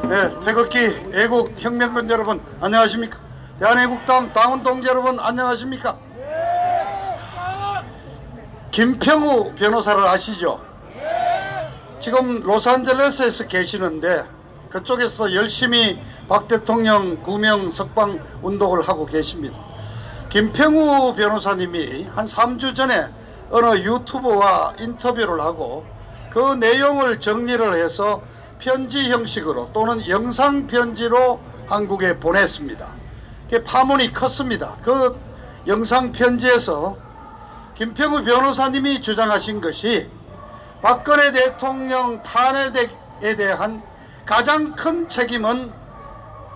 네, 태극기 애국 혁명군 여러분 안녕하십니까? 대한애국당 당원 동지 여러분 안녕하십니까? 김평우 변호사를 아시죠? 지금 로스앤젤레스에서 계시는데 그쪽에서 열심히 박 대통령 구명 석방 운동을 하고 계십니다. 김평우 변호사님이 한 3주 전에 어느 유튜브와 인터뷰를 하고 그 내용을 정리를 해서 편지 형식으로 또는 영상 편지로 한국에 보냈습니다. 그게 파문이 컸습니다. 그 영상 편지에서 김평우 변호사님이 주장하신 것이 박근혜 대통령 탄핵에 대한 가장 큰 책임은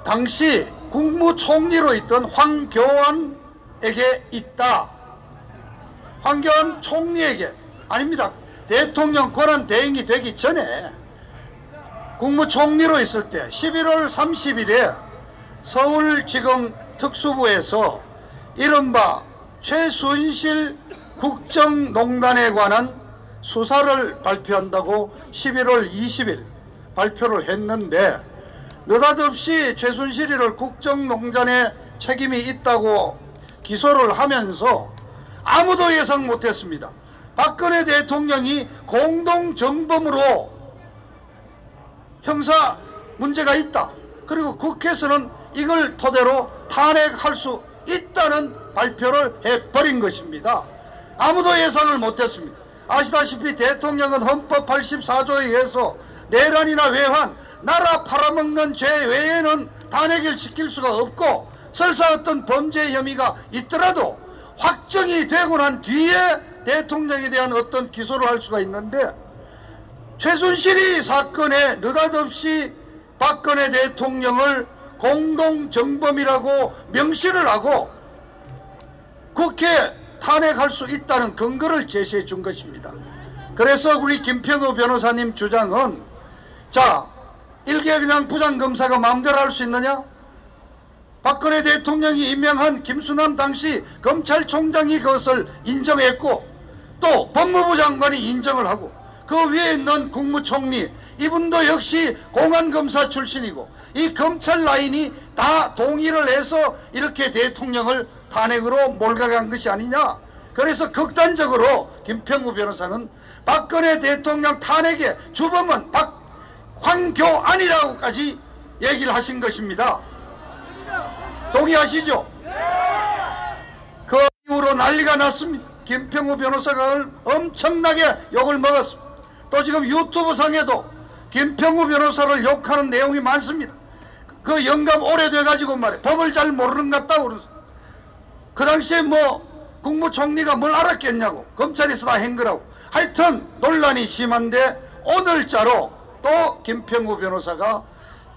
당시 국무총리로 있던 황교안에게 있다. 황교안 총리에게 아닙니다. 대통령 권한 대행이 되기 전에 국무총리로 있을 때 11월 30일에 서울지검 특수부에서 이른바 최순실 국정농단에 관한 수사를 발표한다고 11월 20일 발표를 했는데 느닷없이 최순실이를 국정농단에 책임이 있다고 기소를 하면서 아무도 예상 못했습니다. 박근혜 대통령이 공동정범으로 형사 문제가 있다. 그리고 국회에서는 이걸 토대로 탄핵할 수 있다는 발표를 해버린 것입니다. 아무도 예상을 못했습니다. 아시다시피 대통령은 헌법 84조에 의해서 내란이나 외환, 나라 팔아먹는 죄 외에는 탄핵을 시킬 수가 없고 설사 어떤 범죄 혐의가 있더라도 확정이 되고 난 뒤에 대통령에 대한 어떤 기소를 할 수가 있는데 최순실이 사건에 느닷없이 박근혜 대통령을 공동정범이라고 명시를 하고 국회 탄핵할 수 있다는 근거를 제시해 준 것입니다. 그래서 우리 김평우 변호사님 주장은 자, 일개 그냥 부장검사가 마음대로 할 수 있느냐? 박근혜 대통령이 임명한 김수남 당시 검찰총장이 그것을 인정했고 또 법무부 장관이 인정을 하고 그 위에 있는 국무총리 이분도 역시 공안검사 출신이고 이 검찰 라인이 다 동의를 해서 이렇게 대통령을 탄핵으로 몰아간 것이 아니냐. 그래서 극단적으로 김평우 변호사는 박근혜 대통령 탄핵의 주범은 황교안이라고까지 얘기를 하신 것입니다. 동의하시죠? 그 이후로 난리가 났습니다. 김평우 변호사가 엄청나게 욕을 먹었습니다. 또 지금 유튜브 상에도 김평우 변호사를 욕하는 내용이 많습니다. 그 영감 오래돼가지고 말이야 법을 잘 모르는 것 같다고 그러죠. 그 당시에 뭐 국무총리가 뭘 알았겠냐고 검찰에서 다 한 거라고. 하여튼 논란이 심한데 오늘자로 또 김평우 변호사가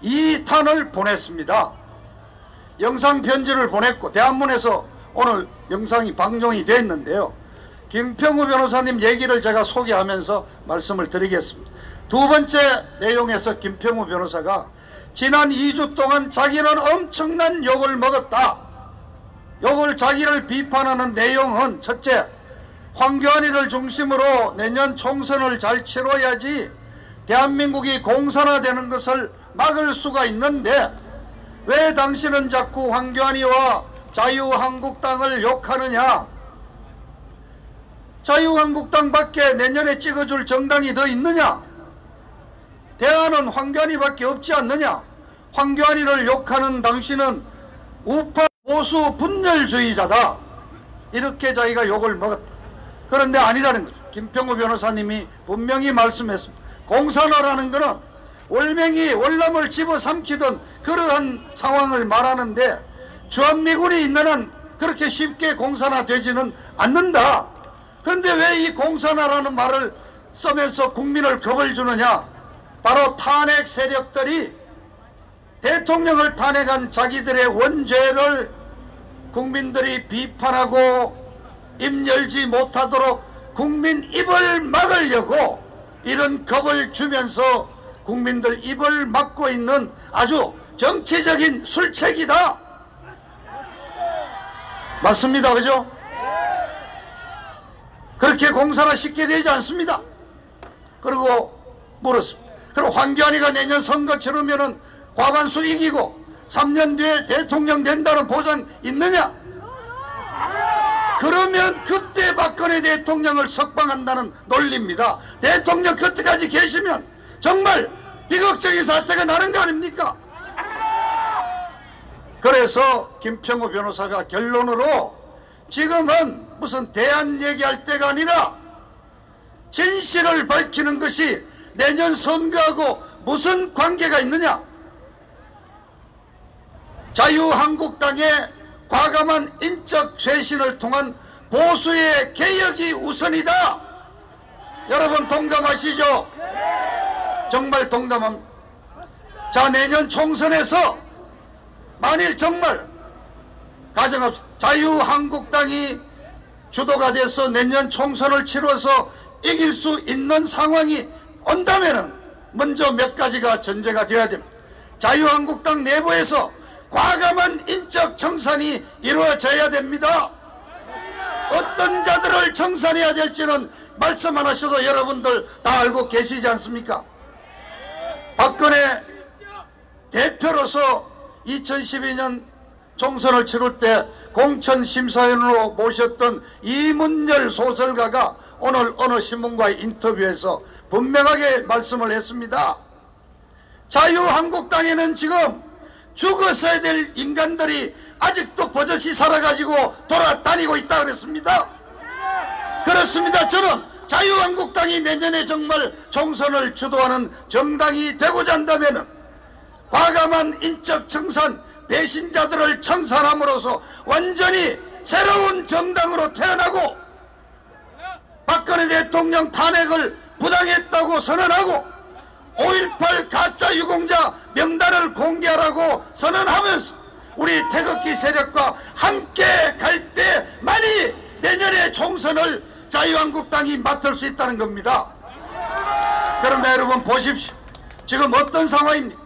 2탄을 보냈습니다. 영상 편지를 보냈고 대한문에서 오늘 영상이 방송이 됐는데요. 김평우 변호사님 얘기를 제가 소개하면서 말씀을 드리겠습니다. 두 번째 내용에서 김평우 변호사가 지난 2주 동안 자기는 엄청난 욕을 먹었다. 욕을 자기를 비판하는 내용은 첫째, 황교안이를 중심으로 내년 총선을 잘 치러야지 대한민국이 공산화되는 것을 막을 수가 있는데 왜 당신은 자꾸 황교안이와 자유한국당을 욕하느냐. 자유한국당밖에 내년에 찍어줄 정당이 더 있느냐. 대안은 황교안이밖에 없지 않느냐. 황교안이를 욕하는 당신은 우파 보수 분열주의자다. 이렇게 자기가 욕을 먹었다. 그런데 아니라는 거죠. 김평우 변호사님이 분명히 말씀했습니다. 공산화라는 것은 월맹이 월남을 집어삼키던 그러한 상황을 말하는데 주한미군이 있는 한 그렇게 쉽게 공산화되지는 않는다. 그런데 왜 이 공산화라는 말을 쓰면서 국민을 겁을 주느냐. 바로 탄핵 세력들이 대통령을 탄핵한 자기들의 원죄를 국민들이 비판하고 입 열지 못하도록 국민 입을 막으려고 이런 겁을 주면서 국민들 입을 막고 있는 아주 정치적인 술책이다. 맞습니다. 그죠? 그렇게 공산화 쉽게 되지 않습니다. 그리고 물었습니다. 그럼 황교안이가 내년 선거 치르면은 과반수 이기고 3년 뒤에 대통령 된다는 보장 있느냐? 그러면 그때 박근혜 대통령을 석방한다는 논리입니다. 대통령 그때까지 계시면 정말 비극적인 사태가 나는 거 아닙니까? 그래서 김평우 변호사가 결론으로 지금은 무슨 대안 얘기할 때가 아니라 진실을 밝히는 것이 내년 선거하고 무슨 관계가 있느냐? 자유한국당의 과감한 인적 쇄신을 통한 보수의 개혁이 우선이다. 여러분 동감하시죠? 정말 동감합니다. 자, 내년 총선에서 만일 정말 가정합시다. 자유한국당이 주도가 돼서 내년 총선을 치러서 이길 수 있는 상황이 온다면은 먼저 몇 가지가 전제가 되어야 됩니다. 자유한국당 내부에서 과감한 인적 청산이 이루어져야 됩니다. 어떤 자들을 청산해야 될지는 말씀 안 하셔도 여러분들 다 알고 계시지 않습니까? 박근혜 대표로서 2012년 총선을 치를 때 공천심사위원으로 모셨던 이문열 소설가가 오늘 어느 신문과의 인터뷰에서 분명하게 말씀을 했습니다. 자유한국당에는 지금 죽었어야 될 인간들이 아직도 버젓이 살아가지고 돌아다니고 있다 그랬습니다. 그렇습니다. 저는 자유한국당이 내년에 정말 총선을 주도하는 정당이 되고자 한다면 과감한 인적 청산, 배신자들을 청산함으로써 완전히 새로운 정당으로 태어나고 박근혜 대통령 탄핵을 부당했다고 선언하고 5.18 가짜 유공자 명단을 공개하라고 선언하면서 우리 태극기 세력과 함께 갈 때만이 내년에 총선을 자유한국당이 맡을 수 있다는 겁니다. 그런데 여러분 보십시오. 지금 어떤 상황입니까?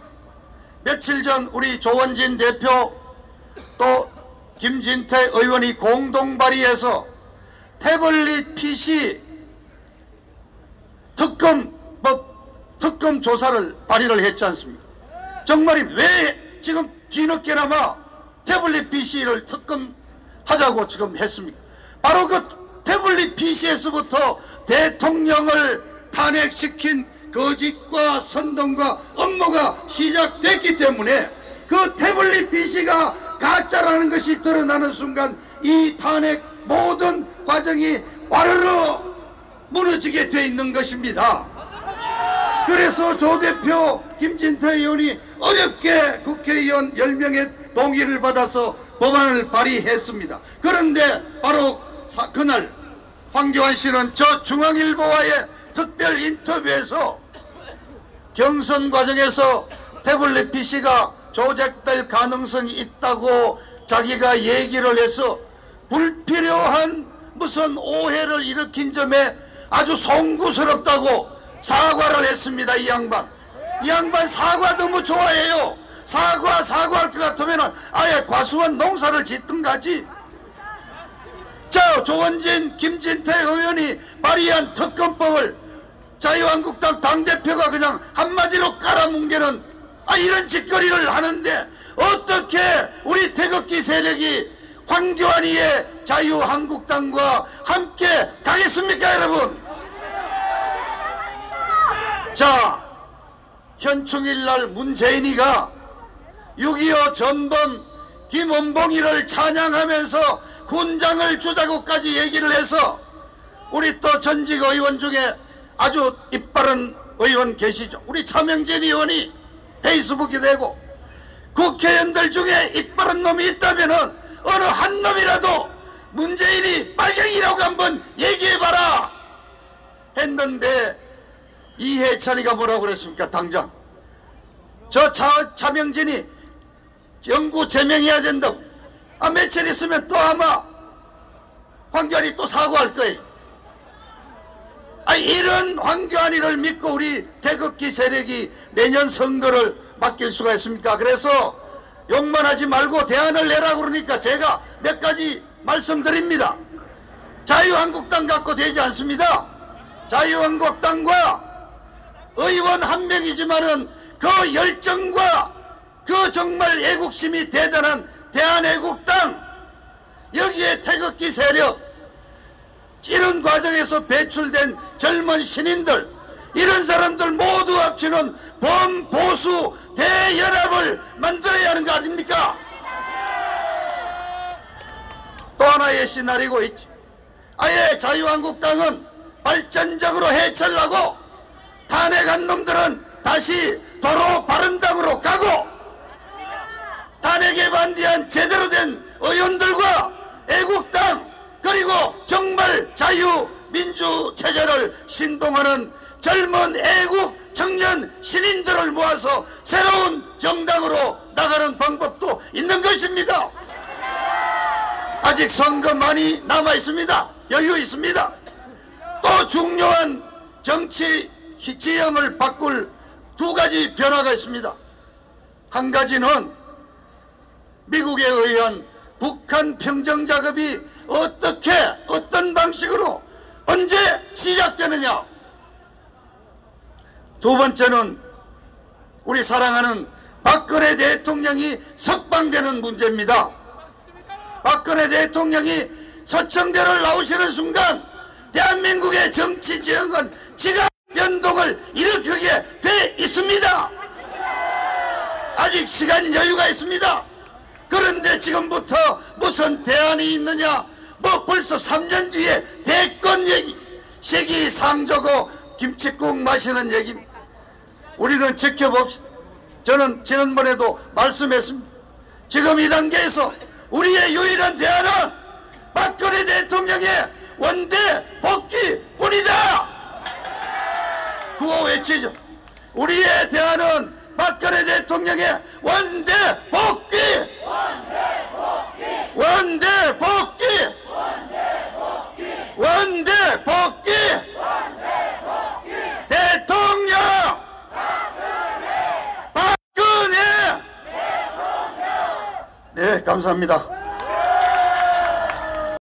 며칠 전 우리 조원진 대표 또 김진태 의원이 공동 발의해서 태블릿 PC 특검 조사를 발의를 했지 않습니까? 정말이 왜 지금 뒤늦게나마 태블릿 PC를 특검하자고 지금 했습니까? 바로 그 태블릿 PC에서부터 대통령을 탄핵시킨 거짓과 선동과 음모가 시작됐기 때문에 그 태블릿 PC가 가짜라는 것이 드러나는 순간 이 탄핵 모든 과정이 와르르 무너지게 돼 있는 것입니다. 그래서 조 대표 김진태 의원이 어렵게 국회의원 10명의 동의를 받아서 법안을 발의했습니다. 그런데 바로 그날 황교안 씨는 저 중앙일보와의 특별 인터뷰에서 경선 과정에서 태블릿 PC가 조작될 가능성이 있다고 자기가 얘기를 해서 불필요한 무슨 오해를 일으킨 점에 아주 송구스럽다고 사과를 했습니다. 이 양반 사과 너무 좋아해요. 사과할 것 같으면 아예 과수원 농사를 짓든가 하지. 자, 조원진 김진태 의원이 발의한 특검법을 자유한국당 당대표가 그냥 한마디로 깔아뭉개는 이런 짓거리를 하는데 어떻게 우리 태극기 세력이 황교안이의 자유한국당과 함께 가겠습니까, 여러분? 자, 현충일날 문재인이가 6.25 전범 김원봉이를 찬양하면서 훈장을 주자고까지 얘기를 해서 우리 또 전직 의원 중에 아주 이빠른 의원 계시죠. 우리 차명진 의원이 페이스북이 되고 국회의원들 중에 이빠른 놈이 있다면 어느 한 놈이라도 문재인이 빨갱이라고 한번 얘기해봐라 했는데 이해찬이가 뭐라고 그랬습니까? 당장 저 차명진이 영구 제명해야 된다고. 며칠 있으면 또 아마 황교안이 또 사과할 거예요. 이런 황교안이를 믿고 우리 태극기 세력이 내년 선거를 맡길 수가 있습니까? 그래서 욕만 하지 말고 대안을 내라고 그러니까 제가 몇 가지 말씀드립니다. 자유한국당 갖고 되지 않습니다. 자유한국당과 의원 한 명이지만은 그 열정과 그 정말 애국심이 대단한 대한애국당, 여기에 태극기 세력, 이런 과정에서 배출된 젊은 신인들, 이런 사람들 모두 합치는 범보수 대연합을 만들어야 하는 거 아닙니까? 또 하나의 시나리오가 있죠. 아예 자유한국당은 발전적으로 해체를 하고 탄핵한 놈들은 다시 도로 바른당으로 가고, 탄핵에 반대한 제대로 된 의원들과 애국당, 그리고 정말 자유민주체제를 신봉하는 젊은 애국 청년 신인들을 모아서 새로운 정당으로 나가는 방법도 있는 것입니다. 아직 선거 많이 남아 있습니다. 여유 있습니다. 또 중요한 정치 지형을 바꿀 두 가지 변화가 있습니다. 한 가지는 미국에 의한 북한 평정 작업이 어떻게, 어떤 방식으로 언제 시작되느냐. 두 번째는 우리 사랑하는 박근혜 대통령이 석방되는 문제입니다. 박근혜 대통령이 서청대를 나오시는 순간 대한민국의 정치 지형은 지각 변동을 일으키게 돼 있습니다. 아직 시간 여유가 있습니다. 그런데 지금부터 무슨 대안이 있느냐, 뭐 벌써 3년 뒤에 대권 얘기, 시기상조고 김칫국 마시는 얘기, 우리는 지켜봅시다. 저는 지난번에도 말씀했습니다. 지금 이 단계에서 우리의 유일한 대안은 박근혜 대통령의 원대 복귀뿐이다. 구호 외치죠. 우리의 대안은 박근혜 대통령의 원대 복귀! 원대 복귀! 원대 복귀! 대통령! 박근혜! 네, 감사합니다.